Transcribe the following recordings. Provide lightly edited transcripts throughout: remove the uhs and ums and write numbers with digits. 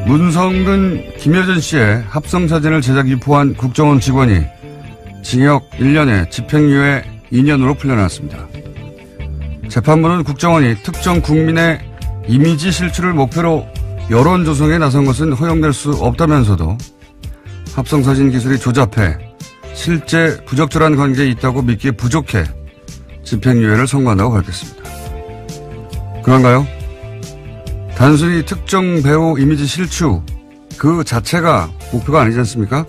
문성근, 김여전 씨의 합성사진을 제작 유포한 국정원 직원이 징역 1년에 집행유예 2년으로 풀려났습니다. 재판부는 국정원이 특정 국민의 이미지 실추를 목표로 여론 조성에 나선 것은 허용될 수 없다면서도 합성사진 기술이 조잡해 실제 부적절한 관계에 있다고 믿기에 부족해 집행유예를 선고한다고 밝혔습니다. 그런가요? 단순히 특정 배우 이미지 실추 그 자체가 목표가 아니지 않습니까?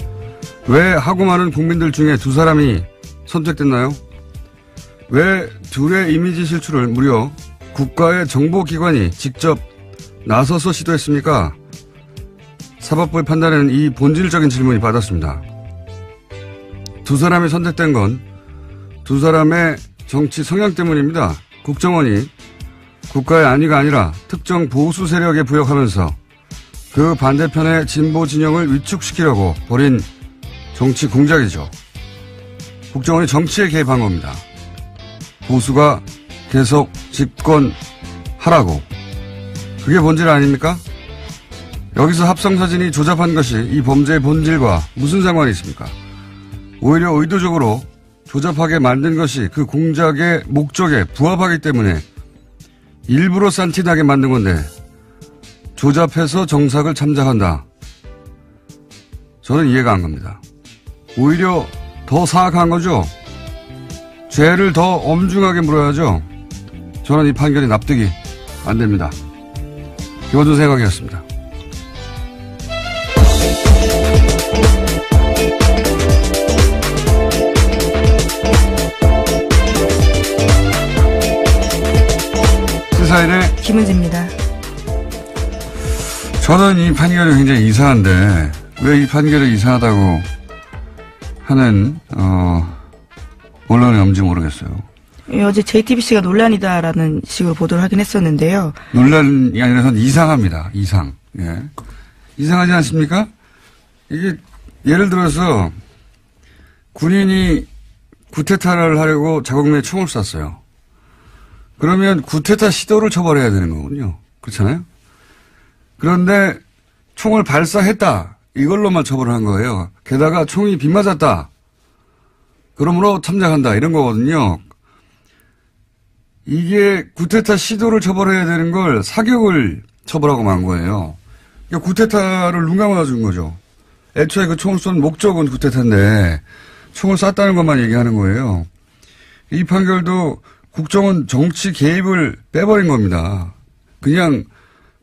왜 하고 많은 국민들 중에 두 사람이 선택됐나요? 왜 둘의 이미지 실추를 무려 국가의 정보기관이 직접 나서서 시도했습니까? 사법부의 판단에는 이 본질적인 질문이 받았습니다. 두 사람이 선택된 건 두 사람의 정치 성향 때문입니다. 국정원이 국가의 안위가 아니라 특정 보수 세력에 부역하면서 그 반대편의 진보 진영을 위축시키려고 벌인 정치 공작이죠. 국정원이 정치에 개입한 겁니다. 보수가 계속 집권하라고. 그게 본질 아닙니까? 여기서 합성사진이 조잡한 것이 이 범죄의 본질과 무슨 상관이 있습니까? 오히려 의도적으로 조잡하게 만든 것이 그 공작의 목적에 부합하기 때문에 일부러 싼티나게 만든 건데 조잡해서 정삭을 참작한다. 저는 이해가 안 갑니다. 오히려 더 사악한 거죠. 죄를 더 엄중하게 물어야죠. 저는 이 판결이 납득이 안 됩니다. 김원준 생각이었습니다. 시사인의 김은지입니다. 저는 이 판결이 굉장히 이상한데 왜 이 판결이 이상하다고 하는 언론이 없는지 모르겠어요. 어제 JTBC가 논란이다라는 식으로 보도를 하긴 했었는데요. 논란이 아니라 이상합니다. 이상. 예. 이상하지 않습니까? 이게 예를 들어서 군인이 구테타를 하려고 자국민에 총을 쐈어요. 그러면 구테타 시도를 처벌해야 되는 거군요. 그렇잖아요? 그런데 총을 발사했다. 이걸로만 처벌을 한 거예요. 게다가 총이 빗맞았다. 그러므로 참작한다. 이런 거거든요. 이게 구테타 시도를 처벌해야 되는 걸 사격을 처벌하고 만 거예요. 그러니까 구테타를 눈 감아 준 거죠. 애초에 그 총을 쏜 목적은 구테타인데 총을 쐈다는 것만 얘기하는 거예요. 이 판결도 국정원 정치 개입을 빼버린 겁니다. 그냥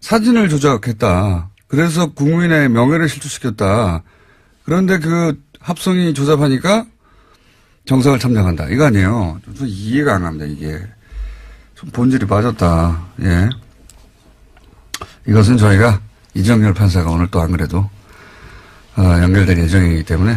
사진을 조작했다. 그래서 국민의 명예를 실추시켰다. 그런데 그 합성이 조잡하니까 정상을 참작한다. 이거 아니에요. 좀 이해가 안 갑니다. 이게 좀 본질이 빠졌다. 예. 이것은 저희가 이정열 판사가 오늘 또 안 그래도 연결될 예정이기 때문에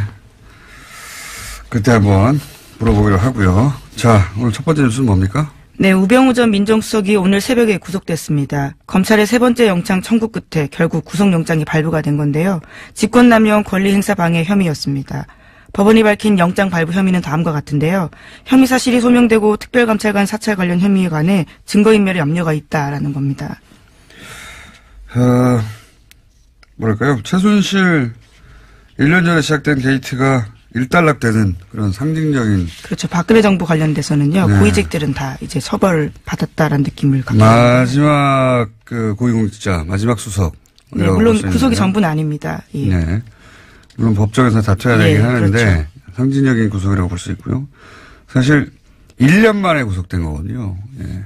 그때 한번 물어보기로 하고요. 자, 오늘 첫 번째 뉴스는 뭡니까? 네, 우병우 전 민정수석이 오늘 새벽에 구속됐습니다. 검찰의 세 번째 영장 청구 끝에 결국 구속영장이 발부가 된 건데요. 직권남용 권리행사 방해 혐의였습니다. 법원이 밝힌 영장 발부 혐의는 다음과 같은데요. 혐의 사실이 소명되고 특별감찰관 사찰 관련 혐의에 관해 증거인멸의 염려가 있다라는 겁니다. 뭐랄까요? 최순실 1년 전에 시작된 게이트가 일단락되는 그런 상징적인. 그렇죠. 박근혜 정부 관련돼서는요. 네. 고위직들은 다 이제 처벌을 받았다라는 느낌을 갖고 마지막 그 고위공직자, 마지막 수석. 네, 물론 구속이 전부는 아닙니다. 예. 네. 물론 법정에서 다퉈야 되긴 하는데 그렇죠. 상징적인 구속이라고 볼 수 있고요. 사실 1년 만에 구속된 거거든요. 예.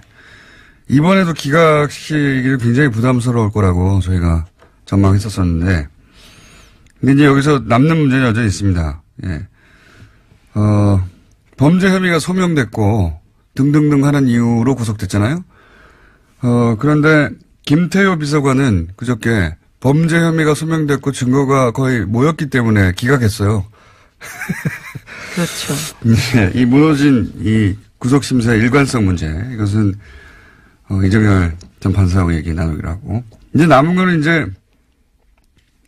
이번에도 기각시키기를 굉장히 부담스러울 거라고 저희가 전망했었었는데 근데 이제 여기서 남는 문제는 여전히 있습니다. 예. 범죄 혐의가 소명됐고 등등등 하는 이유로 구속됐잖아요. 그런데 김태효 비서관은 그저께 범죄 혐의가 소명됐고 증거가 거의 모였기 때문에 기각했어요. 그렇죠. 네, 이 무너진 이 구속심사의 일관성 문제, 이것은 이정열 전 판사하고 얘기 나누기로 하고, 이제 남은 거는 이제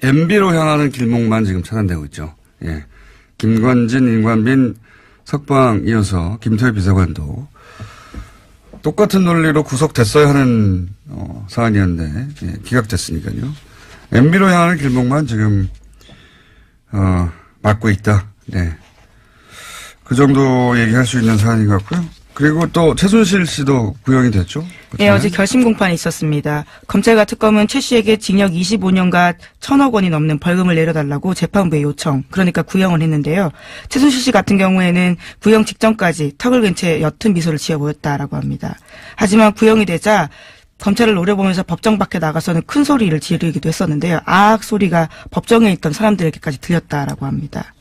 MB로 향하는 길목만 지금 차단되고 있죠. 예. 김관진, 임관빈, 석방 이어서 김태효 비서관도 똑같은 논리로 구속됐어야 하는 사안이었는데 예, 기각됐으니까요. MB로 향하는 길목만 지금 막고 있다. 네. 그 정도 얘기할 수 있는 사안인 것 같고요. 그리고 또 최순실 씨도 구형이 됐죠? 네, 어제 결심 공판이 있었습니다. 검찰과 특검은 최 씨에게 징역 25년과 1,000억 원이 넘는 벌금을 내려달라고 재판부에 요청, 그러니까 구형을 했는데요. 최순실 씨 같은 경우에는 구형 직전까지 턱을 괸 채 옅은 미소를 지어 보였다라고 합니다. 하지만 구형이 되자 검찰을 노려보면서 법정 밖에 나가서는 큰 소리를 지르기도 했었는데요. 아악 소리가 법정에 있던 사람들에게까지 들렸다라고 합니다.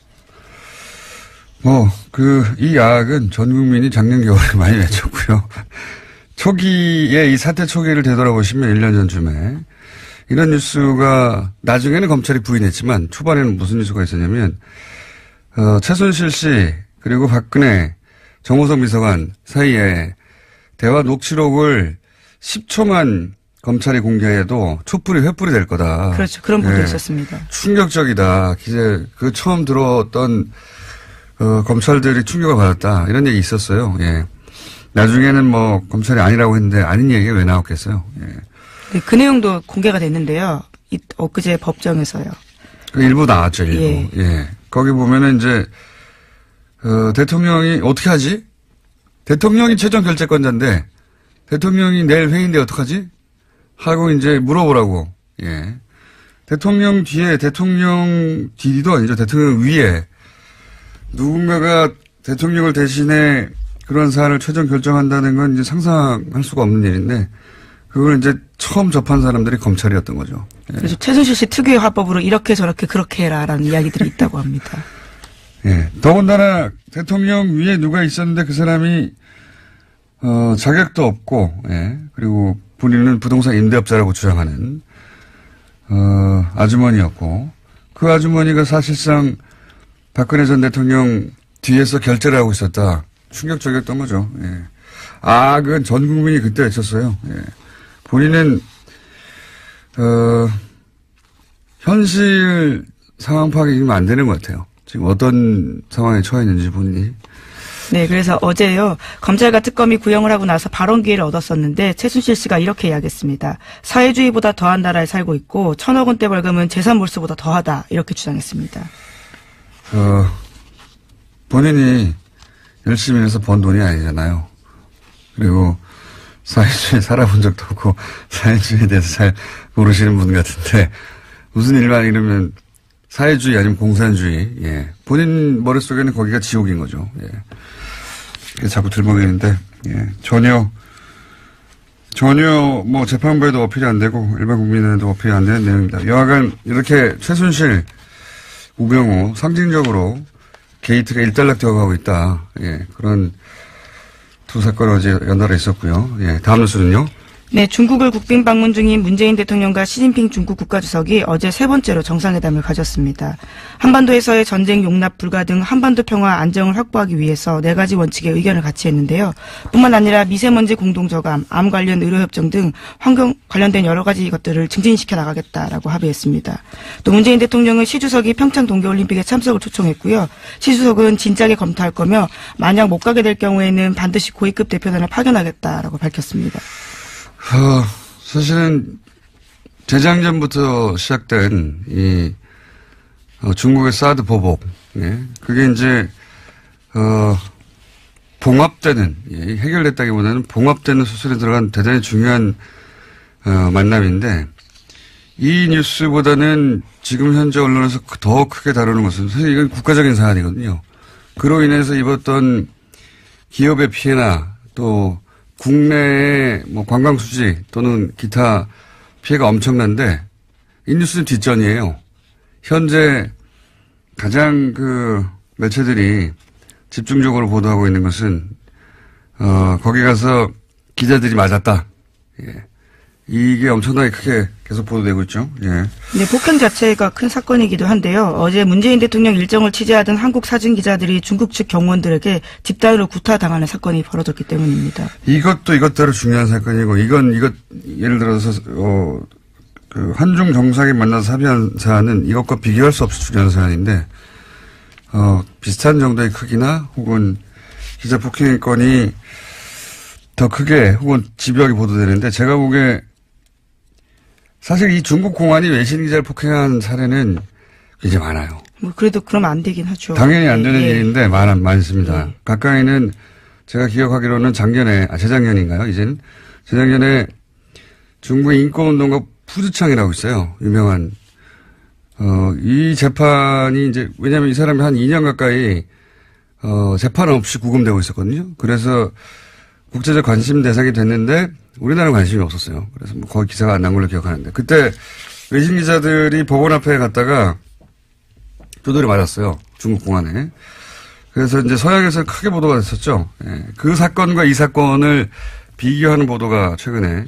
이 야악은 전 국민이 작년 겨울에 많이 외쳤고요. 초기에 이 사태 초기를 되돌아보시면 1년 전쯤에 이런 뉴스가 나중에는 검찰이 부인했지만 초반에는 무슨 뉴스가 있었냐면 최순실 씨 그리고 박근혜 정호성 비서관 사이에 대화 녹취록을 10초만 검찰이 공개해도 촛불이 횃불이 될 거다. 그렇죠. 그런 보도 있었습니다. 충격적이다. 기재 처음 들어왔던 검찰들이 충격을 받았다. 이런 얘기 있었어요. 예. 나중에는 검찰이 아니라고 했는데 아닌 얘기가 왜 나왔겠어요. 예. 네, 그 내용도 공개가 됐는데요. 엊그제 법정에서요. 그 일부 나왔죠, 일부. 예. 예. 거기 보면은 이제, 대통령이 어떻게 하지? 대통령이 최종 결재권자인데, 대통령이 내일 회의인데 어떡하지? 하고 이제 물어보라고. 예. 대통령 뒤에, 대통령 뒤도 아니죠. 대통령 위에 누군가가 대통령을 대신해 그런 사안을 최종 결정한다는 건 이제 상상할 수가 없는 일인데, 그걸 이제 처음 접한 사람들이 검찰이었던 거죠. 예. 그래서 최순실 씨 특유의 화법으로 이렇게 저렇게 그렇게 해라라는 이야기들이 있다고 합니다. 예. 더군다나 대통령 위에 누가 있었는데 그 사람이, 자격도 없고, 예. 그리고 본인은 부동산 임대업자라고 주장하는, 아주머니였고, 그 아주머니가 사실상 박근혜 전 대통령 뒤에서 결재를 하고 있었다. 충격적이었던 거죠. 예. 그건 전 국민이 그때 외쳤어요. 예. 본인은, 현실 상황 파악이 지금 안 되는 것 같아요. 지금 어떤 상황에 처해 있는지 본인이. 네, 그래서 어제요, 검찰과 특검이 구형을 하고 나서 발언 기회를 얻었었는데, 최순실 씨가 이렇게 이야기했습니다. 사회주의보다 더한 나라에 살고 있고, 1,000억 원대 벌금은 재산 몰수보다 더하다. 이렇게 주장했습니다. 본인이 열심히 해서 번 돈이 아니잖아요. 그리고 사회주의에 살아본 적도 없고 사회주의에 대해서 잘 모르시는 분 같은데 무슨 일만 이러면 사회주의 아니면 공산주의. 예. 본인 머릿속에는 거기가 지옥인 거죠. 예. 그게 자꾸 들먹이는데 예. 전혀 재판부에도 어필이 안 되고 일반 국민에도 어필이 안 되는 내용입니다. 여하간 이렇게 최순실, 우병우 상징적으로 게이트가 일단락되어 가고 있다. 예, 그런 두 사건이 어제 연달아 있었고요. 예, 다음 뉴스는요. 네, 중국을 국빈 방문 중인 문재인 대통령과 시진핑 중국 국가주석이 어제 세 번째로 정상회담을 가졌습니다. 한반도에서의 전쟁 용납 불가 등 한반도 평화 안정을 확보하기 위해서 4가지 원칙의 의견을 같이 했는데요. 뿐만 아니라 미세먼지 공동저감, 암 관련 의료협정 등 환경 관련된 여러 가지 것들을 증진시켜 나가겠다라고 합의했습니다. 또 문재인 대통령은 시 주석이 평창 동계올림픽에 참석을 초청했고요. 시 주석은 진작에 검토할 거며 만약 못 가게 될 경우에는 반드시 고위급 대표단을 파견하겠다라고 밝혔습니다. 사실은 재작년부터 시작된 중국의 사드 보복, 예, 그게 이제 봉합되는, 예, 해결됐다기보다는 봉합되는 수술에 들어간 대단히 중요한 만남인데 이 뉴스보다는 지금 현재 언론에서 더 크게 다루는 것은 사실 이건 국가적인 사안이거든요. 그로 인해서 입었던 기업의 피해나 또 국내의 관광 수지 또는 기타 피해가 엄청난데 이 뉴스는 뒷전이에요. 현재 가장 매체들이 집중적으로 보도하고 있는 것은 거기 가서 기자들이 맞았다. 예. 이게 엄청나게 크게 계속 보도되고 있죠. 예. 네, 폭행 자체가 큰 사건이기도 한데요. 어제 문재인 대통령 일정을 취재하던 한국 사진 기자들이 중국 측 경호원들에게 집단으로 구타당하는 사건이 벌어졌기 때문입니다. 이것도 이것대로 중요한 사건이고 이것 예를 들어서 한중 정상이 만나서 합의한 사안은 이것과 비교할 수 없이 중요한 사안인데 비슷한 정도의 크기나 혹은 기자 폭행 건이 더 크게 혹은 집요하게 보도되는데 제가 보기에 사실 이 중국 공안이 외신 기자를 폭행한 사례는 굉장히 많아요. 뭐 그래도 그러면 안 되긴 하죠. 당연히 안 되는 일인데 많습니다. 가까이는 제가 기억하기로는 재작년인가요? 이제는 재작년에 중국의 인권운동가 푸즈창이라고 있어요. 유명한 이 재판이 이제 왜냐하면 이 사람이 한 2년 가까이 재판 없이 구금되고 있었거든요. 그래서 국제적 관심 대상이 됐는데 우리나라는 관심이 없었어요. 그래서 뭐 거의 기사가 안 난 걸로 기억하는데 그때 외신 기자들이 법원 앞에 갔다가 두드려 맞았어요. 중국 공안에. 그래서 이제 서양에서 크게 보도가 됐었죠. 예. 그 사건과 이 사건을 비교하는 보도가 최근에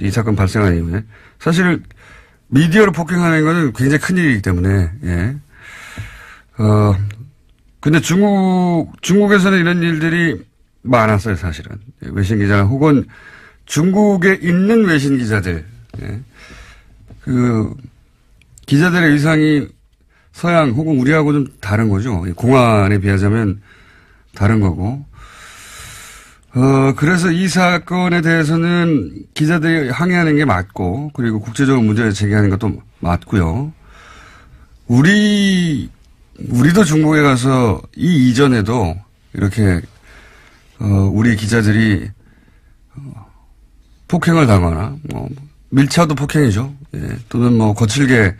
이 사건 발생한 이후에 사실 미디어를 폭행하는 것은 굉장히 큰 일이기 때문에 예. 근데 중국에서는 이런 일들이 많았어요, 사실은. 외신 기자 혹은 중국에 있는 외신 기자들. 예. 기자들의 의상이 서양 혹은 우리하고 좀 다른 거죠. 공안에 비하자면 다른 거고. 그래서 이 사건에 대해서는 기자들이 항의하는 게 맞고, 그리고 국제적으로 문제를 제기하는 것도 맞고요. 우리도 중국에 가서 이 이전에도 이렇게, 우리 기자들이, 폭행을 당하거나, 밀차도 폭행이죠. 예. 또는 거칠게,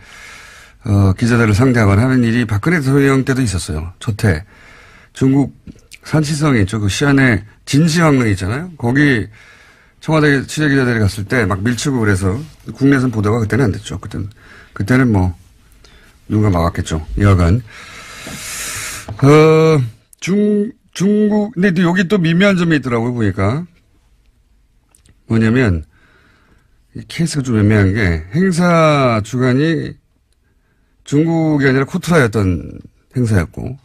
기자들을 상대하거나 하는 일이 박근혜 대통령 때도 있었어요. 조태. 중국 산치성에 있죠. 그 시안에 진시황릉 있잖아요. 거기 청와대 취재기자들이 갔을 때 막 밀치고 그래서 국내에서는 보도가 그때는 안 됐죠. 그때는 누가 막았겠죠. 여하간. 중국, 근데 여기 또 미묘한 점이 있더라고요. 보니까. 뭐냐면, 이 케이스가 좀 애매한 게 행사 주관이 중국이 아니라 코트라였던 행사였고,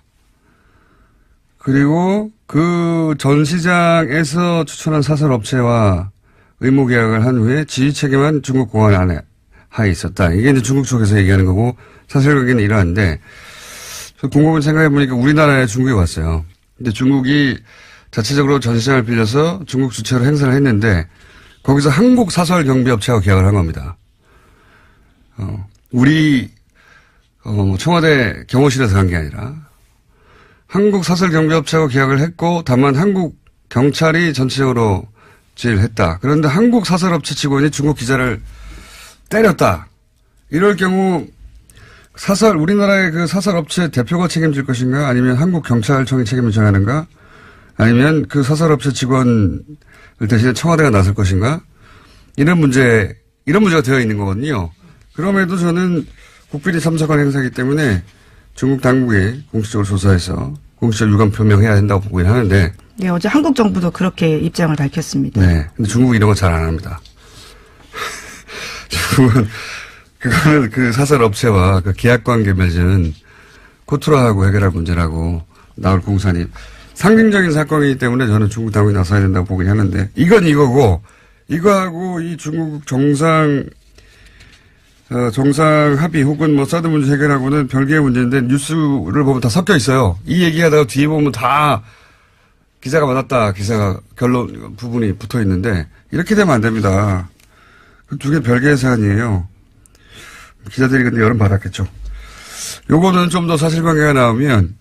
그리고 그 전시장에서 추천한 사설업체와 의무계약을 한 후에 지휘 책임은 중국 공안 안에 하에 있었다. 이게 이제 중국 쪽에서 얘기하는 거고, 사실관계는 이러한데, 곰곰이 생각해보니까 우리나라에 중국이 왔어요. 근데 중국이 자체적으로 전시장을 빌려서 중국 주체로 행사를 했는데, 거기서 한국 사설경비업체하고 계약을 한 겁니다. 청와대 경호실에서 간 게 아니라, 한국 사설경비업체하고 계약을 했고, 다만 한국 경찰이 전체적으로 지휘를 했다. 그런데 한국 사설업체 직원이 중국 기자를 때렸다. 이럴 경우, 우리나라의 그 사설업체 대표가 책임질 것인가? 아니면 한국 경찰청이 책임을 져야 하는가? 아니면 그 사설업체 직원을 대신에 청와대가 나설 것인가? 이런 문제가 되어 있는 거거든요. 그럼에도 저는 국빈이 참석한 행사이기 때문에 중국 당국이 공식적으로 조사해서 공식적 유감 표명해야 된다고 보긴 하는데. 네, 어제 한국 정부도 그렇게 입장을 밝혔습니다. 네. 근데 중국은 이런 거 잘 안 합니다. 중국은 그거는 그 사설업체와 그 계약관계 맺은 코트라하고 해결할 문제라고 나올 공산이 상징적인 사건이기 때문에 저는 중국 당국이 나서야 된다고 보긴 하는데 이건 이거고 이거하고 이 중국 정상 합의 혹은 사드 문제 해결하고는 별개의 문제인데 뉴스를 보면 다 섞여 있어요. 이 얘기하다가 뒤에 보면 다 기사가 맞았다. 기사가 결론 부분이 붙어 있는데 이렇게 되면 안 됩니다. 그 두 개 별개의 사안이에요. 기자들이 근데 열은 받았겠죠. 요거는 좀 더 사실관계가 나오면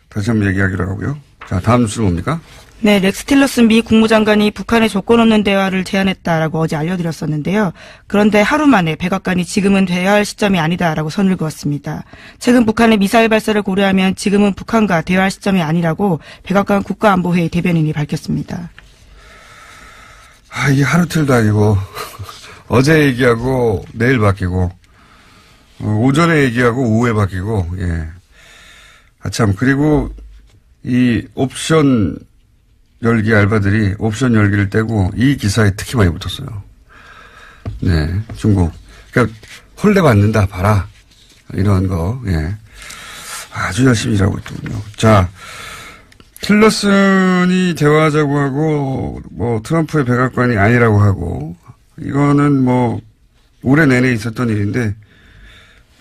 다시 한번 얘기하기로 하고요. 자, 다음 뉴스는 뭡니까? 네, 렉스 틸러슨 미 국무장관이 북한에 조건 없는 대화를 제안했다라고 어제 알려드렸었는데요. 그런데 하루 만에 백악관이 지금은 대화할 시점이 아니다라고 선을 그었습니다. 최근 북한의 미사일 발사를 고려하면 지금은 북한과 대화할 시점이 아니라고 백악관 국가안보회의 대변인이 밝혔습니다. 이게 하루 틀도 아니고 어제 얘기하고 내일 바뀌고 오전에 얘기하고 오후에 바뀌고 예. 참 그리고 이 옵션 열기 알바들이 옵션 열기를 떼고 이 기사에 특히 많이 붙었어요. 네, 중국. 그러니까 홀대 받는다 봐라 이런 거. 예. 아주 열심히 일하고 있더군요. 자, 틸러슨이 대화하자고 하고 트럼프의 백악관이 아니라고 하고 이거는 올해 내내 있었던 일인데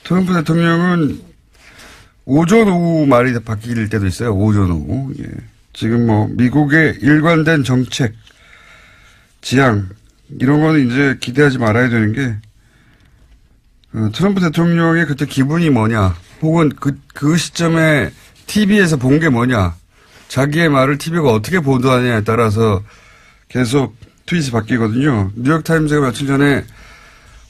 트럼프 대통령은 오전 오후 말이 바뀔 때도 있어요. 오전 오후. 예. 지금 미국의 일관된 정책, 지향, 이런 거는 이제 기대하지 말아야 되는 게, 트럼프 대통령의 그때 기분이 뭐냐, 혹은 그 시점에 TV에서 본 게 뭐냐, 자기의 말을 TV가 어떻게 보도하냐에 따라서 계속 트윗이 바뀌거든요. 뉴욕타임즈가 며칠 전에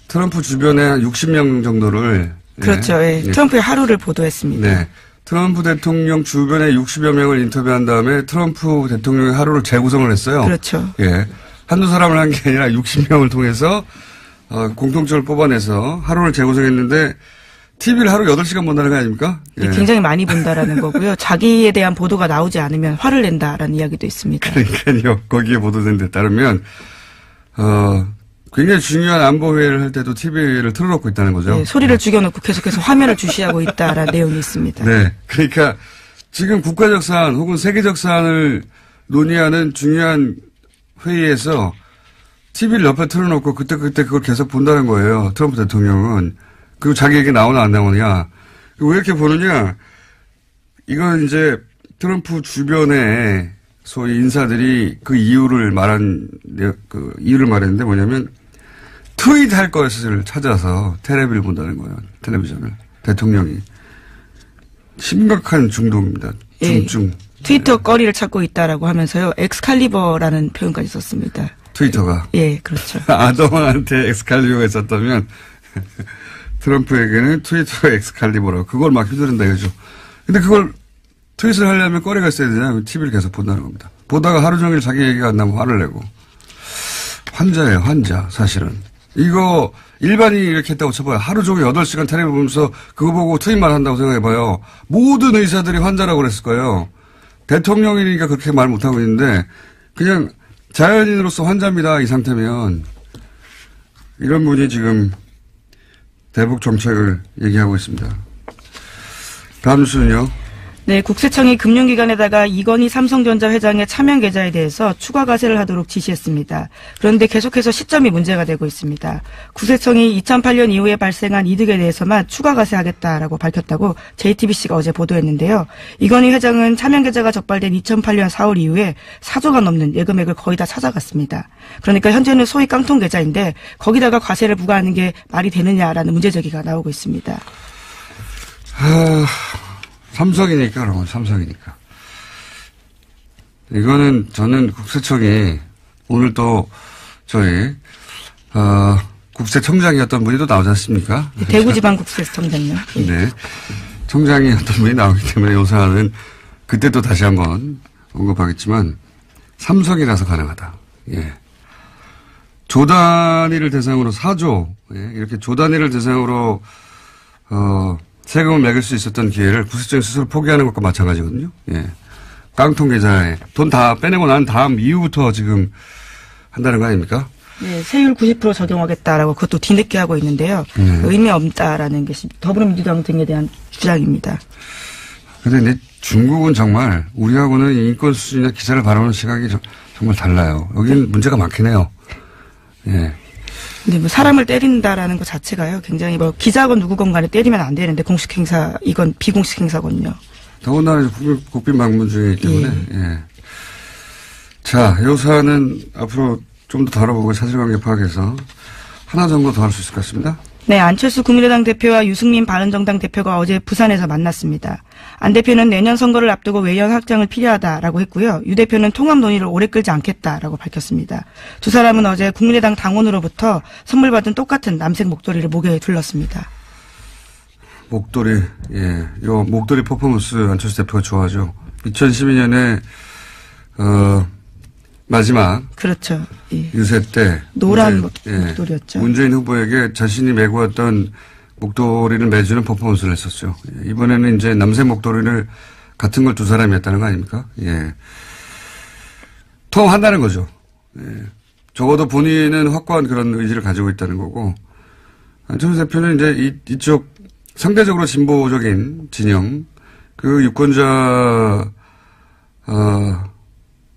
트럼프 주변에 한 60명 정도를. 그렇죠. 예. 트럼프의 하루를 보도했습니다. 네. 트럼프 대통령 주변에 60여 명을 인터뷰한 다음에 트럼프 대통령의 하루를 재구성을 했어요. 그렇죠. 예. 한두 사람을 한 게 아니라 60명을 통해서 공통점을 뽑아내서 하루를 재구성했는데 TV를 하루 8시간 본다는 거 아닙니까? 예. 굉장히 많이 본다라는 거고요. 자기에 대한 보도가 나오지 않으면 화를 낸다라는 이야기도 있습니다. 그러니까요. 거기에 보도된 데 따르면 굉장히 중요한 안보회의를 할 때도 TV를 틀어놓고 있다는 거죠. 네, 소리를 죽여놓고 계속해서 화면을 주시하고 있다라는 내용이 있습니다. 네. 그러니까 지금 국가적 사안 혹은 세계적 사안을 논의하는 중요한 회의에서 TV를 옆에 틀어놓고 그때 그걸 계속 본다는 거예요. 트럼프 대통령은. 그리고 자기에게 나오나 안 나오냐. 왜 이렇게 보느냐. 이건 이제 트럼프 주변에 소위 인사들이 그 이유를 말했는데 뭐냐면 트윗할 것을 찾아서 텔레비를 본다는 거예요. 텔레비전을. 대통령이. 심각한 중독입니다. 중증. 예, 트위터 거리를 찾고 있다라고 하면서요. 엑스칼리버라는 표현까지 썼습니다. 트위터가. 예, 그렇죠. 아동한테 엑스칼리버가 있었다면 트럼프에게는 트위터가 엑스칼리버라고 그걸 막 휘두른다 이거죠. 근데 그걸 트윗을 하려면 거리가 있어야 되잖아요. TV를 계속 본다는 겁니다. 보다가 하루 종일 자기 얘기가 안 나면 화를 내고. 환자예요, 환자, 사실은. 이거 일반인이 이렇게 했다고 쳐봐요. 하루 종일 8시간 텔레비전 보면서 그거 보고 트윗만 한다고 생각해봐요. 모든 의사들이 환자라고 그랬을 거예요. 대통령이니까 그렇게 말 못하고 있는데 그냥 자연인으로서 환자입니다. 이 상태면. 이런 분이 지금 대북 정책을 얘기하고 있습니다. 다음 뉴스는요. 네, 국세청이 금융기관에다가 이건희 삼성전자 회장의 차명 계좌에 대해서 추가 과세를 하도록 지시했습니다. 그런데 계속해서 시점이 문제가 되고 있습니다. 국세청이 2008년 이후에 발생한 이득에 대해서만 추가 과세하겠다라고 밝혔다고 JTBC가 어제 보도했는데요. 이건희 회장은 차명 계좌가 적발된 2008년 4월 이후에 4조가 넘는 예금액을 거의 다 찾아갔습니다. 그러니까 현재는 소위 깡통 계좌인데 거기다가 과세를 부과하는 게 말이 되느냐라는 문제제기가 나오고 있습니다. 삼성이니까, 그러면 삼성이니까. 이거는 저는 국세청이 오늘 또 저희, 국세청장이었던 분이 또 나오지 않습니까? 대구지방국세청장요. 네. 청장이었던 분이 나오기 때문에 이 사안은 그때 또 다시 한번 언급하겠지만 삼성이라서 가능하다. 예. 조 단위를 대상으로 4조, 예. 이렇게 조 단위를 대상으로, 세금을 매길 수 있었던 기회를 국세청이 스스로 포기하는 것과 마찬가지거든요. 예. 깡통 계좌에 돈 다 빼내고 난 다음 이후부터 지금 한다는 거 아닙니까? 네, 세율 90% 적용하겠다라고 그것도 뒤늦게 하고 있는데요. 의미 없다라는 게 더불어민주당 등에 대한 주장입니다. 그런데 이제 중국은 정말 우리하고는 인권 수준이나 기사를 바라보는 시각이 정말 달라요. 여기는 문제가 많긴 해요. 예. 근데 뭐 사람을 때린다라는 것 자체가요. 굉장히 뭐 기자건 누구건 간에 때리면 안 되는데 공식 행사 이건 비공식 행사거든요. 더군다나 국빈 방문 중이기 때문에. 예. 자, 이 사안은 앞으로 좀 더 다뤄보고 사실관계 파악해서 하나 정도 더 할 수 있을 것 같습니다. 네, 안철수 국민의당 대표와 유승민 바른정당 대표가 어제 부산에서 만났습니다. 안 대표는 내년 선거를 앞두고 외연 확장을 필요하다라고 했고요. 유 대표는 통합 논의를 오래 끌지 않겠다라고 밝혔습니다. 두 사람은 어제 국민의당 당원으로부터 선물 받은 똑같은 남색 목도리를 목에 둘렀습니다. 목도리, 예. 요 목도리 퍼포먼스 안철수 대표가 좋아하죠. 2012년에, 마지막. 그렇죠. 예. 유세 때. 노란 목도리였죠. 문재인 후보에게 자신이 메고 왔던 목도리를 매주는 퍼포먼스를 했었죠. 예. 이번에는 이제 남색 목도리를 같은 걸 두 사람이 했다는 거 아닙니까? 예. 통합한다는 거죠. 예. 적어도 본인은 확고한 그런 의지를 가지고 있다는 거고. 안철수 대표는 이제 이쪽 상대적으로 진보적인 진영, 그 유권자,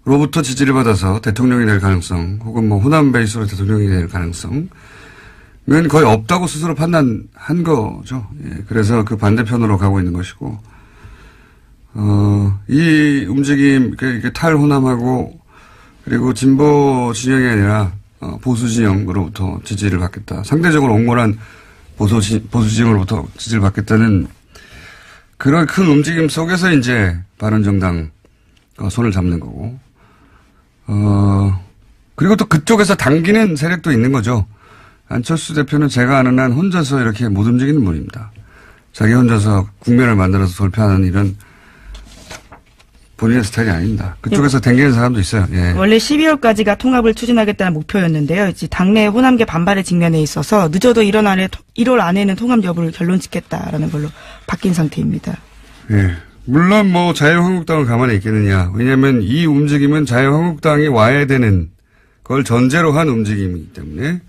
로부터 지지를 받아서 대통령이 될 가능성, 혹은 뭐 호남 베이스로 대통령이 될 가능성은 거의 없다고 스스로 판단한 거죠. 예, 그래서 그 반대편으로 가고 있는 것이고, 이 움직임, 이게 탈호남하고, 그리고 진보 진영이 아니라, 보수 진영으로부터 지지를 받겠다. 상대적으로 온건한 보수 진영으로부터 지지를 받겠다는 그런 큰 움직임 속에서 이제 바른정당 손을 잡는 거고, 그리고 또 그쪽에서 당기는 세력도 있는 거죠. 안철수 대표는 제가 아는 한 혼자서 이렇게 못 움직이는 분입니다. 자기 혼자서 국면을 만들어서 돌파하는 일은 본인의 스타일이 아닙니다. 그쪽에서 당기는 사람도 있어요. 예. 원래 12월까지가 통합을 추진하겠다는 목표였는데요. 이제 당내 호남계 반발의 직면에 있어서 늦어도 1월 안에는 통합 여부를 결론 짓겠다라는 걸로 바뀐 상태입니다. 예. 물론 뭐 자유한국당을 가만히 있겠느냐. 왜냐하면 이 움직임은 자유한국당이 와야 되는 걸 전제로 한 움직임이기 때문에.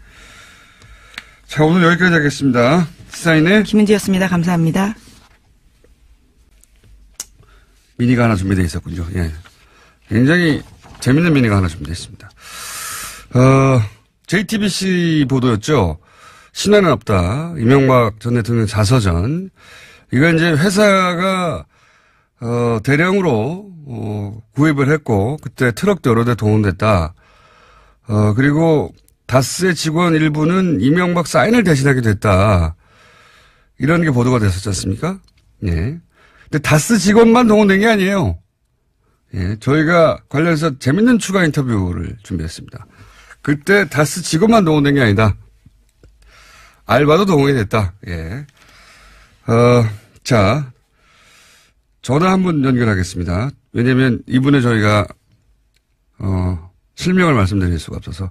자, 오늘 여기까지 하겠습니다. 시사인의 김은지였습니다. 감사합니다. 미니가 하나 준비되어 있었군요. 예. 굉장히 재밌는 미니가 하나 준비되어 있습니다. JTBC 보도였죠. 신화는 없다. 이명박 전 대통령 자서전. 이거 이제 회사가 대량으로 구입을 했고 그때 트럭도 여러 대 동원됐다. 그리고 다스의 직원 일부는 이명박 사인을 대신하게 됐다. 이런 게 보도가 됐었지 않습니까? 예. 근데 다스 직원만 동원된 게 아니에요. 예. 저희가 관련해서 재밌는 추가 인터뷰를 준비했습니다. 그때 다스 직원만 동원된 게 아니다. 알바도 동원이 됐다. 예. 자. 전화 한번 연결하겠습니다. 왜냐면 이분의 저희가, 실명을 말씀드릴 수가 없어서.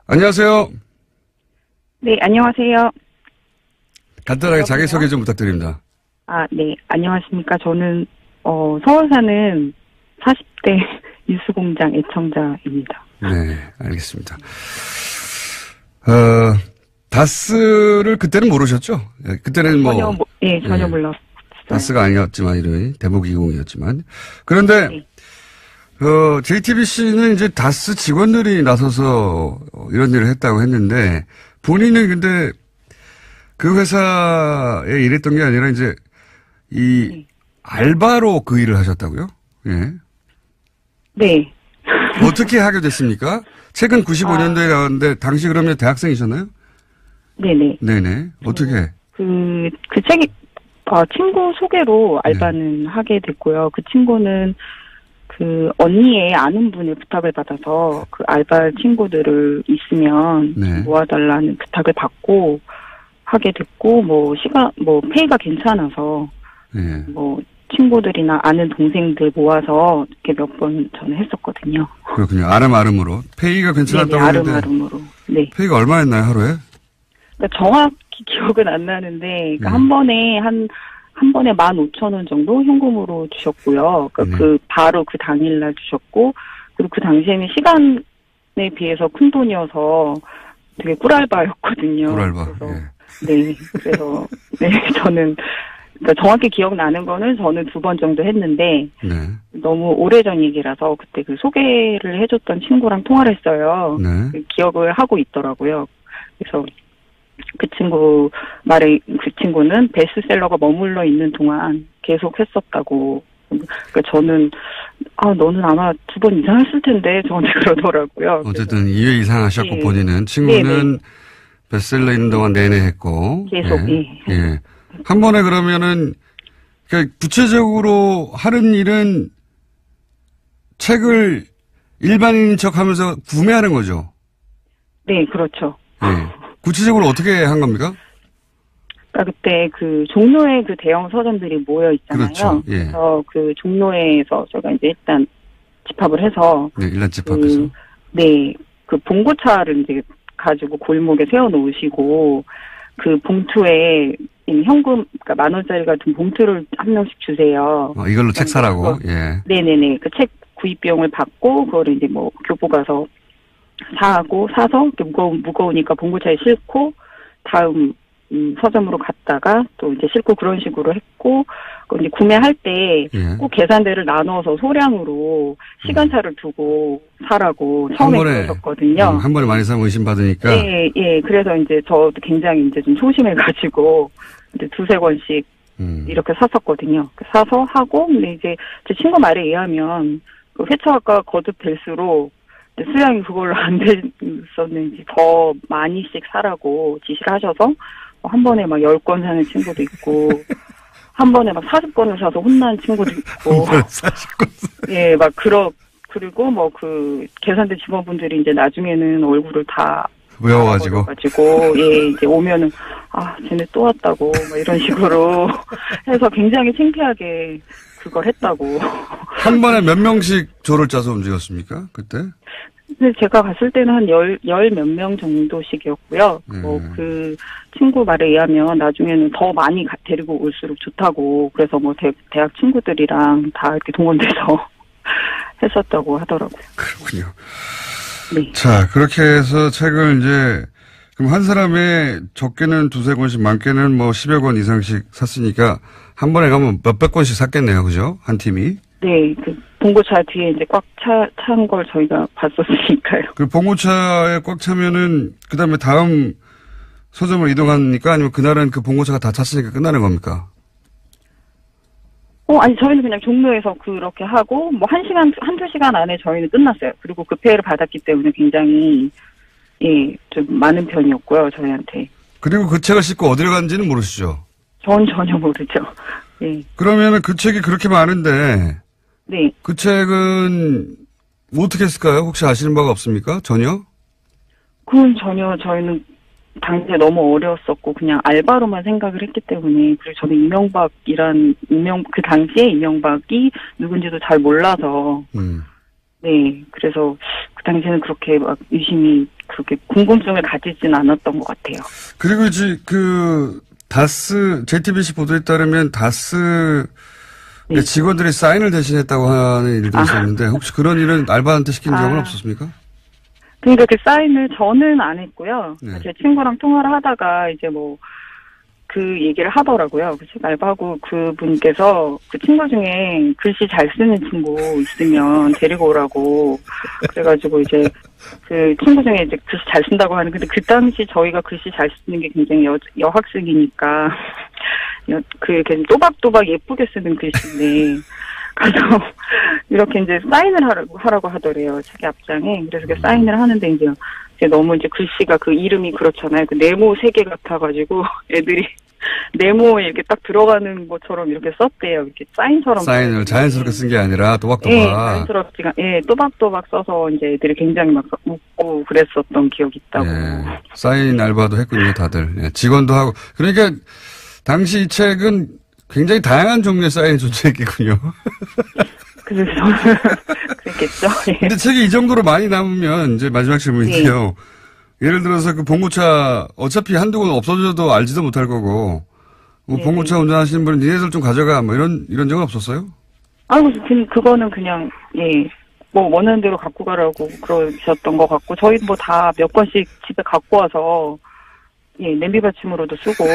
안녕하세요. 네, 안녕하세요. 간단하게 자기소개 좀 부탁드립니다. 아, 네, 안녕하십니까. 저는, 서울 사는 40대 뉴스공장 애청자입니다. 네, 알겠습니다. 다스를 그때는 모르셨죠? 그때는 전혀 몰랐어요. 다스가 아니었지만, 이름이 대북20이었지만. 그런데, 네. JTBC는 이제 다스 직원들이 나서서 이런 일을 했다고 했는데, 본인은 근데 그 회사에 일했던 게 아니라 이제 네. 알바로 그 일을 하셨다고요? 예. 네. 어떻게 하게 됐습니까? 최근 95년도에 나왔는데, 당시 그러면 대학생이셨나요? 네네. 네네. 어떻게? 그 책이, 친구 소개로 알바는 하게 됐고요. 그 친구는 그 언니의 아는 분의 부탁을 받아서 그 알바 친구들을 있으면 모아달라는 부탁을 받고 하게 됐고, 페이가 괜찮아서, 친구들이나 아는 동생들 모아서 이렇게 몇 번 저는 했었거든요. 그렇군요. 아름아름으로. 페이가 괜찮았다고 하는데. 아름아름으로. 네. 페이가 얼마였나요, 하루에? 그러니까 정확히 기억은 안 나는데, 그러니까 한 번에 15,000원 정도 현금으로 주셨고요. 그러니까 바로 그 당일날 주셨고, 그리고 그 당시에는 시간에 비해서 큰 돈이어서 되게 꿀알바였거든요. 꿀알바. 그래서 저는, 그러니까 정확히 기억나는 거는 저는 2번 정도 했는데, 너무 오래전 얘기라서 그때 그 소개를 해줬던 친구랑 통화를 했어요. 그 기억을 하고 있더라고요. 그래서 그 친구는 베스트셀러가 머물러 있는 동안 계속 했었다고. 그러니까 저는, 너는 아마 2번 이상 했을 텐데, 저한테 그러더라고요. 어쨌든 2회 이상 하셨고, 본인은. 친구는 베스트셀러 있는 동안 내내 했고. 계속, 예. 한 번에 그러면은, 그러니까 구체적으로 하는 일은 책을 일반인인 척 하면서 구매하는 거죠? 네, 그렇죠. 예. 구체적으로 어떻게 한 겁니까? 그러니까 그때 그 종로에 그 대형 서점들이 모여 있잖아요. 그렇죠. 예. 그래서 그 종로에서 제가 이제 일단 집합을 해서. 네, 일단 집합해서. 그 봉고차를 이제 가지고 골목에 세워놓으시고, 그 봉투에 현금, 그러니까 10,000원짜리 같은 봉투를 한 명씩 주세요. 이걸로 책 사라고? 예. 네네네. 그 책 구입 비용을 받고, 그거를 이제 교보 가서 사서 무거우니까 봉고차에 싣고 다음 서점으로 갔다가 또 이제 싣고 그런 식으로 했고, 이제 구매할 때 꼭 계산대를 나눠서 소량으로 시간차를 두고 사라고 처음에 그러셨거든요. 한 번에 많이 사면 의심받으니까. 예. 그래서 이제 저도 굉장히 이제 좀 소심해가지고 이제 2-3권씩 이렇게 샀었거든요. 사서 하고, 근데 이제 제 친구 말에 의하면 그 회차가 거듭될수록 수량이 그걸로 안 됐었는지 더 많이씩 사라고 지시를 하셔서 한 번에 막 10건 사는 친구도 있고 한 번에 막 40건을 사서 혼난 친구도 있고 40건 예, 막 그리고 뭐 그 계산대 직원분들이 이제 나중에는 얼굴을 다 외워가지고 예, 이제 오면은 쟤네 또 왔다고 막 이런 식으로 해서 굉장히 창피하게 그걸 했다고. 한 번에 몇 명씩 조를 짜서 움직였습니까? 그때? 근데 제가 갔을 때는 한 열 몇 명 정도씩이었고요. 뭐 그 친구 말에 의하면 나중에는 더 많이 데리고 올수록 좋다고. 그래서 뭐 대학 친구들이랑 다 이렇게 동원돼서 했었다고 하더라고요. 그렇군요. 네. 자, 그렇게 해서 책을 이제 그럼 한 사람의 적게는 2-3권씩 많게는 뭐 10여 권 이상씩 샀으니까 한 번에 가면 몇백 권씩 샀겠네요. 그죠? 한 팀이. 네. 그 봉고차 뒤에 이제 꽉 찬 걸 저희가 봤었으니까요. 그 봉고차에 꽉 차면은 그다음에 다음 서점을 이동하니까 아니면 그날은 그 봉고차가 다 찼으니까 끝나는 겁니까? 아니, 저희는 그냥 종로에서 그렇게 하고, 뭐, 1시간, 1-2시간 안에 저희는 끝났어요. 그리고 그 페이를 받았기 때문에 굉장히, 예, 좀 많은 편이었고요, 저희한테. 그리고 그 책을 싣고 어디를 갔는지는 모르시죠? 전 전혀 모르죠. 예. 그러면은 그 책이 그렇게 많은데, 네. 그 책은 어떻게 했을까요? 혹시 아시는 바가 없습니까? 전혀? 그건 전혀 저희는 당시에 너무 어려웠었고 그냥 알바로만 생각을 했기 때문에 그리고 저는 그 당시에 이명박이 누군지도 잘 몰라서 네 그래서 그 당시에는 그렇게 막 유심히 그렇게 궁금증을 가지진 않았던 것 같아요. 그리고 이제 그 JTBC 보도에 따르면 다스 네. 직원들이 사인을 대신했다고 하는 일도 있었는데 혹시 그런 일은 알바한테 시킨 적은 없었습니까? 그러니까 그 사인을 저는 안 했고요. 네. 제 친구랑 통화를 하다가 이제 뭐 그 얘기를 하더라고요. 그 알바하고 그분께서 그 친구 중에 글씨 잘 쓰는 친구 있으면 데리고 오라고 그래가지고 이제 그 친구 중에 이제 글씨 잘 쓴다고 하는 근데 그 당시 저희가 글씨 잘 쓰는 게 굉장히 여학생이니까 그 이렇게 또박또박 예쁘게 쓰는 글씨인데 그래서 이렇게 이제 사인을 하라고 하더래요. 책의 앞장에. 그래서 그 사인을 하는데 이제 너무 이제 글씨가 그 이름이 그렇잖아요. 그 네모 3개 같아가지고 애들이 네모에 이렇게 딱 들어가는 것처럼 이렇게 썼대요. 이렇게 사인처럼. 사인을 자연스럽게 쓴 게 아니라 또박또박. 예, 자연스럽지가, 예, 또박또박 써서 이제 애들이 굉장히 막 웃고 그랬었던 기억이 있다고. 예, 사인 알바도 했군요, 다들. 예, 직원도 하고. 그러니까 당시 이 책은 굉장히 다양한 종류의 사인이 존재했겠군요. 그래서 그랬겠죠. 예. 근데 책이 이 정도로 많이 남으면 이제 마지막 질문인데요. 예. 예를 들어서 그 봉고차 어차피 한두 권 없어져도 알지도 못할 거고 뭐 봉고차 운전하시는 분은 니네들 좀 가져가 뭐 이런 적은 없었어요? 아이고 그거는 그냥 예. 뭐 원하는 대로 갖고 가라고 그러셨던 것 같고 저희 뭐 다 몇 권씩 집에 갖고 와서 예, 냄비 받침으로도 쓰고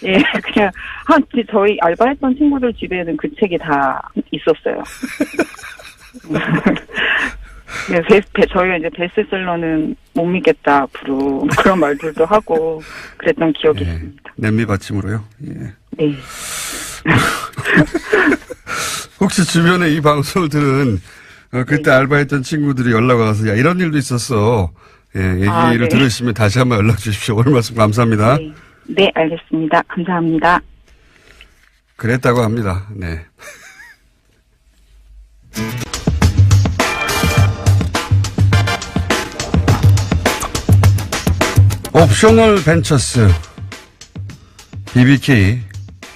예, 그냥 저희 알바했던 친구들 집에는 그 책이 다 있었어요. 저희가 이제 베스트셀러는 못 믿겠다 앞으로 그런 말들도 하고 그랬던 기억이 예, 있습니다. 냄비 받침으로요? 예. 네. 혹시 주변에 이 방송을 들은 그때 알바했던 친구들이 연락 와서 야 이런 일도 있었어. 예, 얘기를 네. 들으시면 다시 한번 연락 주십시오. 오늘 말씀 감사합니다. 네. 네, 알겠습니다. 감사합니다. 그랬다고 합니다. 네. 옵셔널 벤처스 BBK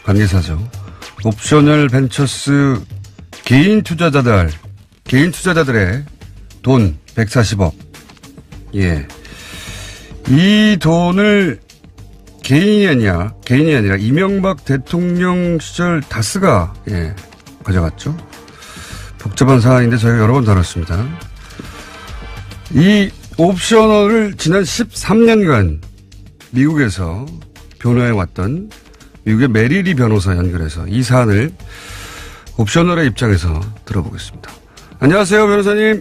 관계사죠. 옵셔널 벤처스 개인 투자자들의 돈 140억. 예. 이 돈을 개인이 아니라 이명박 대통령 시절 다스가 가져갔죠. 복잡한 사안인데 저희가 여러 번 다뤘습니다. 이 옵셔널을 지난 13년간 미국에서 변호해왔던 미국의 메리리 변호사 연결해서 이 사안을 옵셔널의 입장에서 들어보겠습니다. 안녕하세요, 변호사님.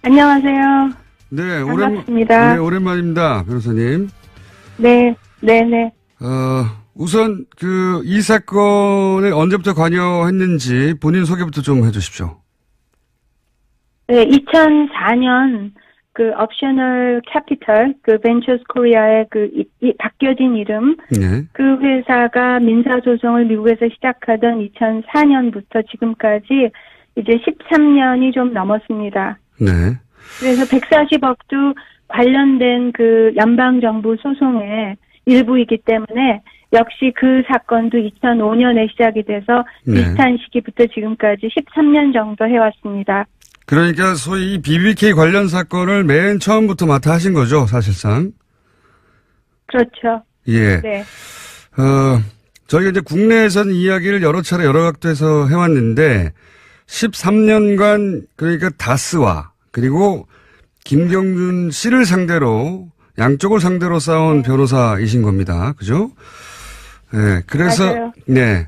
안녕하세요. 네, 반갑습니다. 네, 오랜만입니다, 변호사님. 네. 우선 이 사건에 언제부터 관여했는지 본인 소개부터 좀 해주십시오. 네, 2004년 그 옵셔널 캐피털, 그 벤처스 코리아의 그 바뀌어진 이름, 네. 그 회사가 민사소송을 미국에서 시작하던 2004년부터 지금까지 이제 13년이 좀 넘었습니다. 네. 그래서 140억도 관련된 그 연방정부 소송의 일부이기 때문에 역시 그 사건도 2005년에 시작이 돼서 비슷한 시기부터 지금까지 13년 정도 해왔습니다. 그러니까 소위 BBK 관련 사건을 맨 처음부터 맡아 하신 거죠, 사실상. 그렇죠. 예. 네. 저희가 이제 국내에서는 이야기를 여러 차례 여러 각도에서 해왔는데 13년간 그러니까 다스와 그리고 김경준 씨를 상대로 양쪽을 상대로 싸운 변호사이신 겁니다. 그죠? 네. 그래서 맞아요. 네.